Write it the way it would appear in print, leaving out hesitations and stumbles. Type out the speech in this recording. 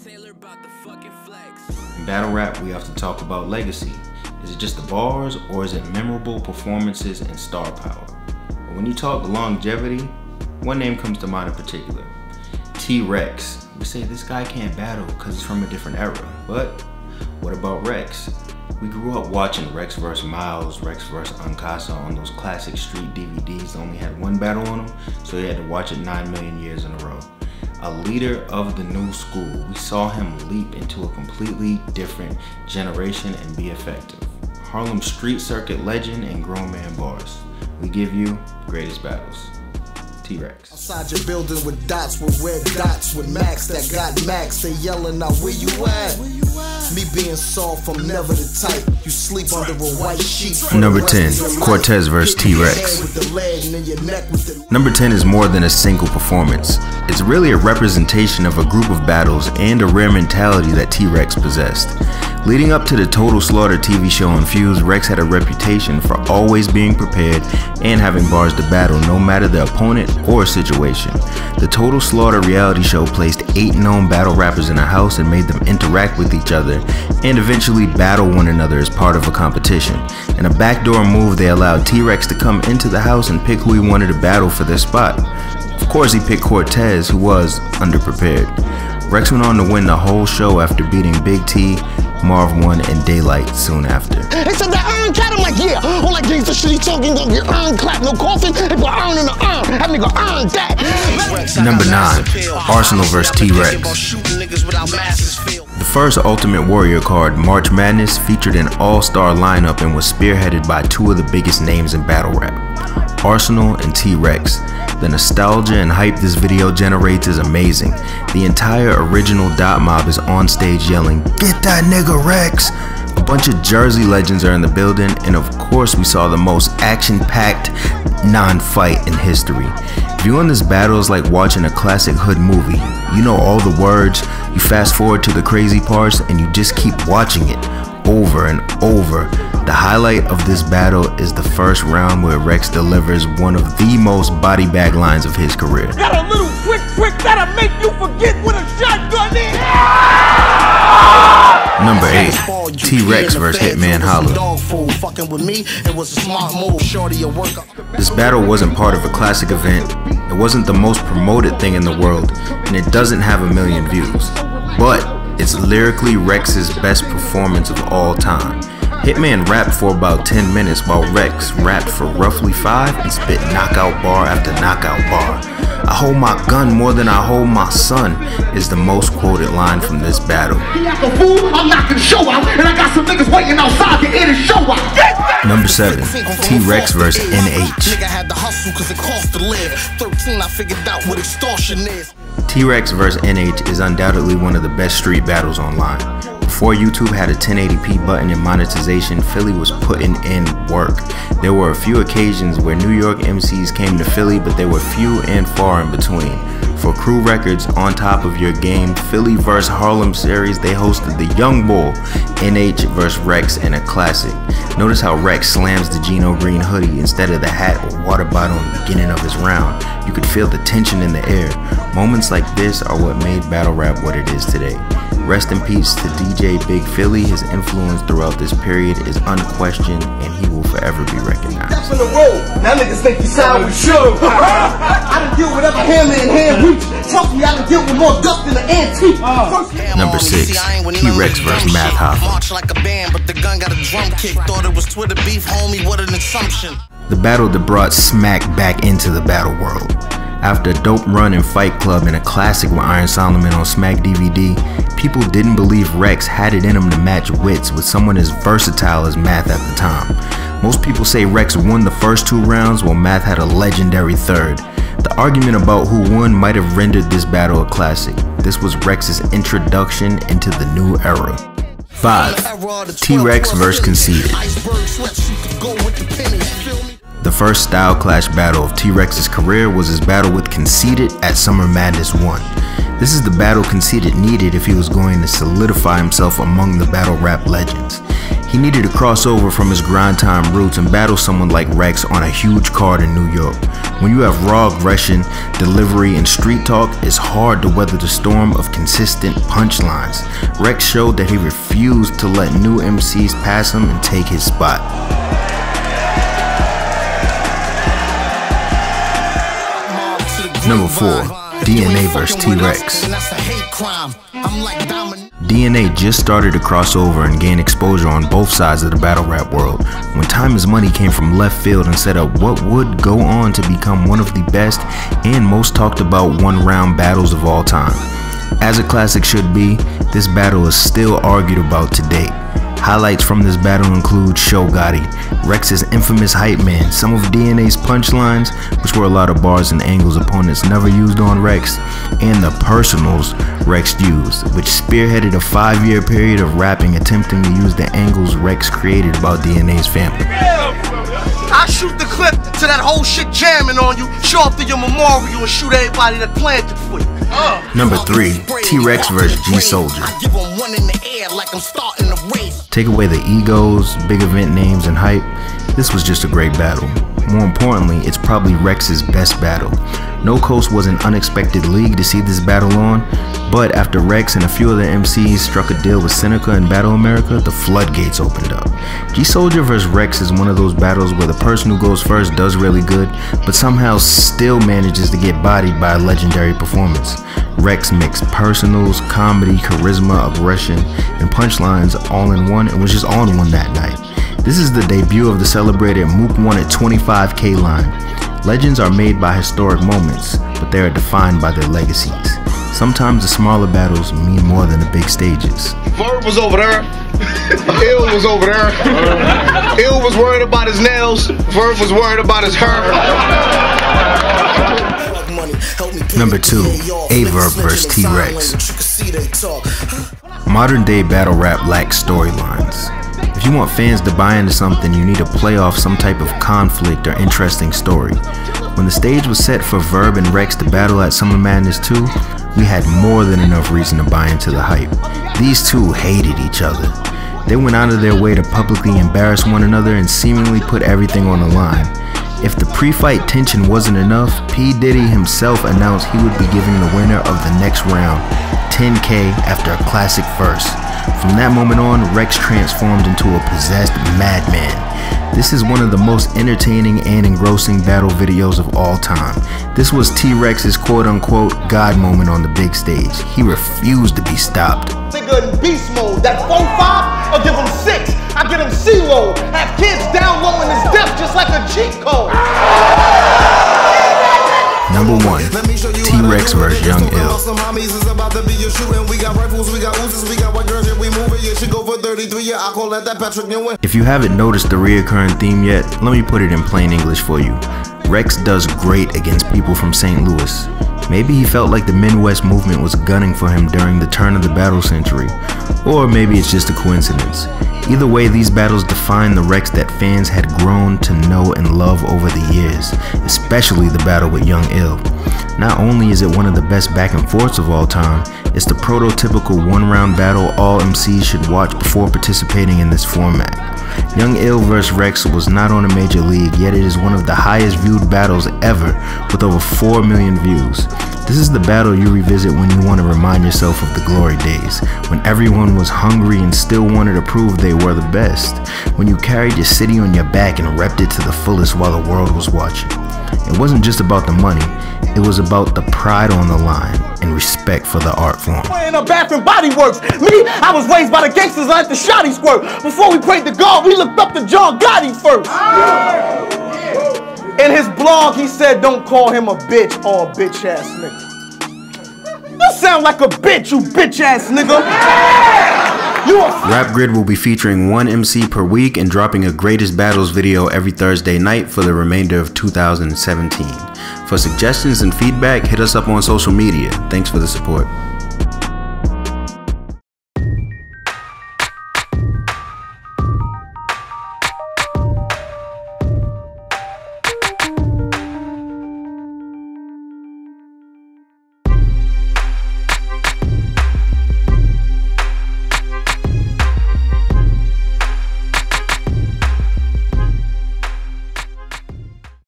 In battle rap, we have to talk about legacy. Is it just the bars, or is it memorable performances and star power? But when you talk longevity, one name comes to mind in particular. T-Rex. We say this guy can't battle because he's from a different era. But what about Rex? We grew up watching Rex vs. Miles, Rex vs. Uncasa on those classic street DVDs that only had one battle on them, so you had to watch it 9 million years in a row. A leader of the new school, we saw him leap into a completely different generation and be effective. Harlem street circuit legend and grown man bars. We give you greatest battles. T-Rex. Outside your building with dots, with red dots, with Max that got Max. They yelling out, where you at? Me being soft, I'm never the type. You sleep under a white sheet. Number 10, Cortez vs. T-Rex. Number 10 is more than a single performance. It's really a representation of a group of battles and a rare mentality that T-Rex possessed. Leading up to the Total Slaughter TV show on Fuse, Rex had a reputation for always being prepared and having bars to battle no matter the opponent or situation. The Total Slaughter reality show placed 8 known battle rappers in a house and made them interact with each other and eventually battle one another as part of a competition. In a backdoor move, they allowed T-Rex to come into the house and pick who he wanted to battle for their spot. Of course, he picked Cortez, who was underprepared. Rex went on to win the whole show after beating Big T, Marv 1, and Daylight soon after. They said that earn clap, I'm like, yeah, all that gangsta shit he talking, gonna get earn clap, no coffin, they put earn in the earn, that nigga earn that. Number 9, Arsonal vs. T-Rex. The first Ultimate Warrior card, March Madness, featured an all-star lineup and was spearheaded by 2 of the biggest names in battle rap, Arsonal and T-Rex. The nostalgia and hype this video generates is amazing. The entire original Dot Mob is on stage yelling, "Get that nigga Rex!" A bunch of Jersey legends are in the building, and of course we saw the most action-packed non-fight in history. Viewing this battle is like watching a classic hood movie. You know all the words, you fast forward to the crazy parts, and you just keep watching it over and over. The highlight of this battle is the first round where Rex delivers one of the most body bag lines of his career. Got a little quick trick that'll make you forget what a shotgun is. Number 8, T-Rex vs. Hitman HOLLA. This battle wasn't part of a classic event, it wasn't the most promoted thing in the world, and it doesn't have a million views. But it's lyrically Rex's best performance of all time. Hitman rapped for about 10 minutes while Rex rapped for roughly 5 and spit knockout bar after knockout bar. "I hold my gun more than I hold my son" is the most quoted line from this battle. Number 7, T-Rex vs. NH. T-Rex vs. NH is undoubtedly one of the best street battles online. Before YouTube had a 1080p button and monetization, Philly was putting in work. There were a few occasions where New York MCs came to Philly, but they were few and far in between. For Crew Records, On Top of Your Game, Philly vs. Harlem series, they hosted the Young Bull, NH vs. Rex, in a classic. Notice how Rex slams the Gino Green hoodie instead of the hat or water bottle in the beginning of his round. You could feel the tension in the air. Moments like this are what made battle rap what it is today. Rest in peace to DJ Big Philly. His influence throughout this period is unquestioned and he will forever be recognized. In the road, now niggas think you sound with sugar. I done deal with every hammer in hand reach. Trust me, I done deal with more dust than an antique. Number 6, T-Rex vs. Math HOFFA. The battle that brought smack back into the battle world. After a dope run in Fight Club and a classic with Iron Solomon on Smack DVD, people didn't believe Rex had it in him to match wits with someone as versatile as Math at the time. Most people say Rex won the first 2 rounds while Math had a legendary third. The argument about who won might have rendered this battle a classic. This was Rex's introduction into the new era. 5, T-Rex vs. Conceited. The first style clash battle of T-Rex's career was his battle with Conceited at Summer Madness 1. This is the battle Conceited needed if he was going to solidify himself among the battle rap legends. He needed to cross over from his grind time roots and battle someone like Rex on a huge card in New York. When you have raw aggression, delivery, and street talk, it's hard to weather the storm of consistent punchlines. Rex showed that he refused to let new MCs pass him and take his spot. Number 4. DNA vs. T-Rex. DNA just started to cross over and gain exposure on both sides of the battle rap world when Time Is Money came from left field and set up what would go on to become one of the best and most talked about one-round battles of all time. As a classic should be, this battle is still argued about to date. Highlights from this battle include Show Gotti, Rex's infamous Hitman, some of DNA's punchlines, which were a lot of bars and angles opponents never used on Rex, and the personals Rex used, which spearheaded a 5-year period of rapping attempting to use the angles Rex created about DNA's family. I shoot the clip to that whole shit jamming on you, show up to your memorial and shoot everybody that planted for you. Number 3, T-Rex vs. G-SOULDIer. Take away the egos, big event names, and hype, this was just a great battle. More importantly, it's probably Rex's best battle. No Coast was an unexpected league to see this battle on, but after Rex and a few other MCs struck a deal with Seneca and Battle America, the floodgates opened up. G-SOULDIer vs. Rex is one of those battles where the person who goes first does really good, but somehow still manages to get bodied by a legendary performance. Rex mixed personals, comedy, charisma, aggression, and punchlines all in one and was just on one that night. This is the debut of the celebrated Mook One at 25K line. Legends are made by historic moments, but they are defined by their legacies. Sometimes the smaller battles mean more than the big stages. Verb was over there. Ill was over there. Ill was worried about his nails. Verb was worried about his hair. Number 2, Verb vs. T-Rex. Modern day battle rap lacks storylines. If you want fans to buy into something, you need to play off some type of conflict or interesting story. When the stage was set for Verb and Rex to battle at Summer Madness 2, we had more than enough reason to buy into the hype. These two hated each other. They went out of their way to publicly embarrass one another and seemingly put everything on the line. If the pre-fight tension wasn't enough, P. Diddy himself announced he would be giving the winner of the next round $10K after a classic verse. From that moment on, Rex transformed into a possessed madman. This is one of the most entertaining and engrossing battle videos of all time. This was T-Rex's quote-unquote God moment on the big stage. He refused to be stopped. Nigga in beast mode, that 4-5, I'll give him 6. I get him C-load, have kids down low in his depth just like a cheat code. Number 1, T-Rex vs. Young Ill. If you haven't noticed the reoccurring theme yet, let me put it in plain English for you. Rex does great against people from St. Louis. Maybe he felt like the Midwest movement was gunning for him during the turn of the battle century, or maybe it's just a coincidence. Either way, these battles define the Rex that fans had grown to know and love over the years, especially the battle with Young Ill. Not only is it one of the best back and forths of all time, it's the prototypical one-round battle all MCs should watch before participating in this format. Young Ill vs. Rex was not on a major league, yet it is one of the highest viewed battles ever with over 4 million views. This is the battle you revisit when you want to remind yourself of the glory days, when everyone was hungry and still wanted to prove they were the best, when you carried your city on your back and repped it to the fullest while the world was watching. It wasn't just about the money, it was about the pride on the line and respect for the art form. In a bathroom body works. Me, I was raised by the gangsters like the shotty squirt. Before we prayed to God, we looked up to John Gotti first. In his blog, he said, don't call him a bitch or a bitch ass nigga. You sound like a bitch, you bitch ass nigga. Rap Grid will be featuring one MC per week and dropping a Greatest Battles video every Thursday night for the remainder of 2017. For suggestions and feedback, hit us up on social media. Thanks for the support.